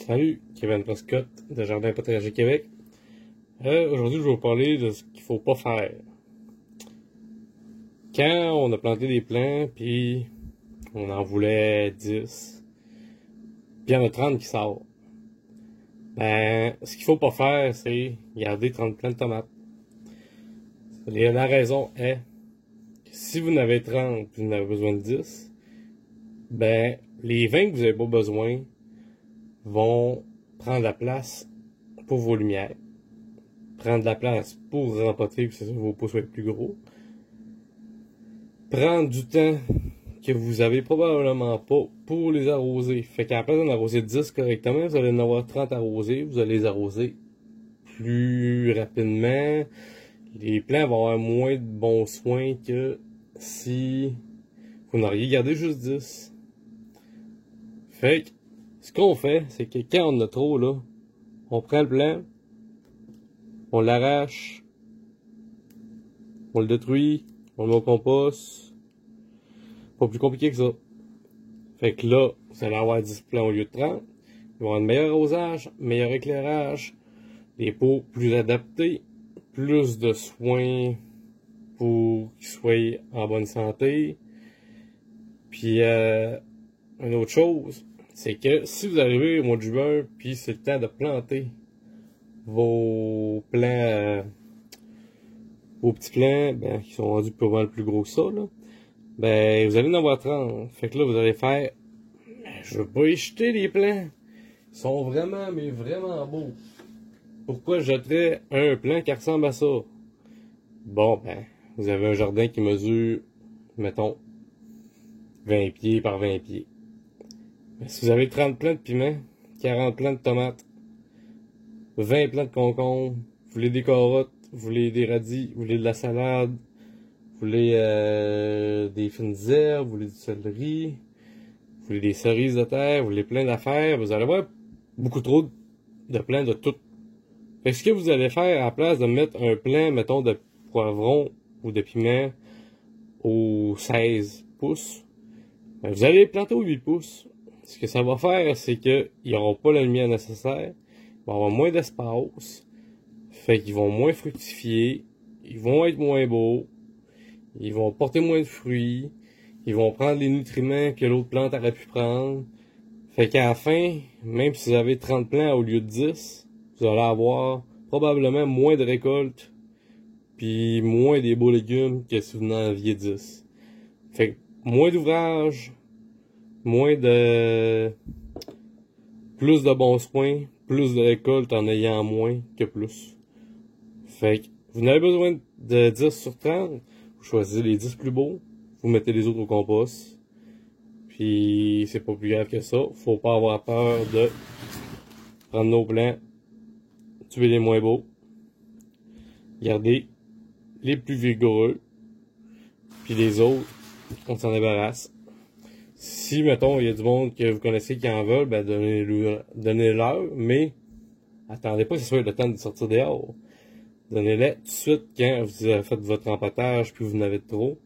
Salut, Kevin Prescott de Jardin Potager Québec. Aujourd'hui, je vais vous parler de ce qu'il faut pas faire. Quand on a planté des plants, puis on en voulait 10, puis il y en a 30 qui sortent, ce qu'il faut pas faire, c'est garder 30 plants de tomates. La raison est que si vous en avez 30 puis vous en avez besoin de 10, les 20 que vous n'avez pas besoin vont prendre la place pour vos lumières, prendre la place pour rempoter, puis c'est ça, vos pousses vont être plus gros, prendre du temps que vous avez probablement pas pour les arroser. Fait qu'à la place d'en arroser 10 correctement, vous allez en avoir 30 arrosés, vous allez les arroser plus rapidement. Les plants vont avoir moins de bons soins que si vous n'auriez gardé juste 10. Fait que, ce qu'on fait, c'est que quand on en a trop, là, on prend le plant, on l'arrache, on le détruit, on le met au compost. Pas plus compliqué que ça. Fait que là, vous allez avoir 10 plants au lieu de 30. Ils vont avoir un meilleur arrosage, meilleur éclairage, des pots plus adaptés, plus de soins pour qu'ils soient en bonne santé. Puis, une autre chose, c'est que si vous arrivez au mois de juin, puis c'est le temps de planter vos plants, vos petits plants, qui sont rendus pas mal plus gros que ça, là, vous allez en avoir 30. Fait que là, vous allez faire, je veux pas y jeter les plants. Ils sont vraiment, mais vraiment beaux. Pourquoi je jetterais un plant qui ressemble à ça? Bon, vous avez un jardin qui mesure, mettons, 20 pieds par 20 pieds. Si vous avez 30 plants de piment, 40 plants de tomates, 20 plants de concombres, vous voulez des carottes, vous voulez des radis, vous voulez de la salade, vous voulez des fines herbes, vous voulez du céleri, vous voulez des cerises de terre, vous voulez plein d'affaires, vous allez avoir beaucoup trop de plants de tout. Fait que ce que vous allez faire, à la place de mettre un plant, mettons, de poivron ou de piment aux 16 pouces, vous allez les planter aux 8 pouces. Ce que ça va faire, c'est qu'ils n'auront pas la lumière nécessaire, ils vont avoir moins d'espace, fait qu'ils vont moins fructifier, ils vont être moins beaux, ils vont porter moins de fruits, ils vont prendre les nutriments que l'autre plante aurait pu prendre. Fait qu'à la fin, même si vous avez 30 plants au lieu de 10, vous allez avoir probablement moins de récoltes, puis moins des beaux légumes que si vous en aviez 10. Fait que moins d'ouvrage, plus de bons soins, plus de récoltes en ayant moins que plus. Fait que vous n'avez besoin de 10 sur 30, vous choisissez les 10 plus beaux, vous mettez les autres au compost. Puis c'est pas plus grave que ça. Faut pas avoir peur de prendre nos plants, tuer les moins beaux, garder les plus vigoureux, puis les autres, on s'en débarrasse. Si, mettons, il y a du monde que vous connaissez qui en veulent, donnez-leur, mais attendez pas que ce soit le temps de sortir dehors. Donnez-les tout de suite quand vous avez fait votre empâtage puis vous en avez trop.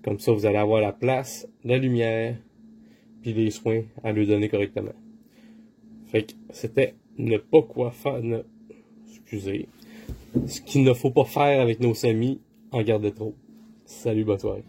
Comme ça, vous allez avoir la place, la lumière, puis les soins à lui donner correctement. Fait que c'était ne pas quoi faire, excusez, ce qu'il ne faut pas faire avec nos semis en garder trop. Salut, bonne soirée.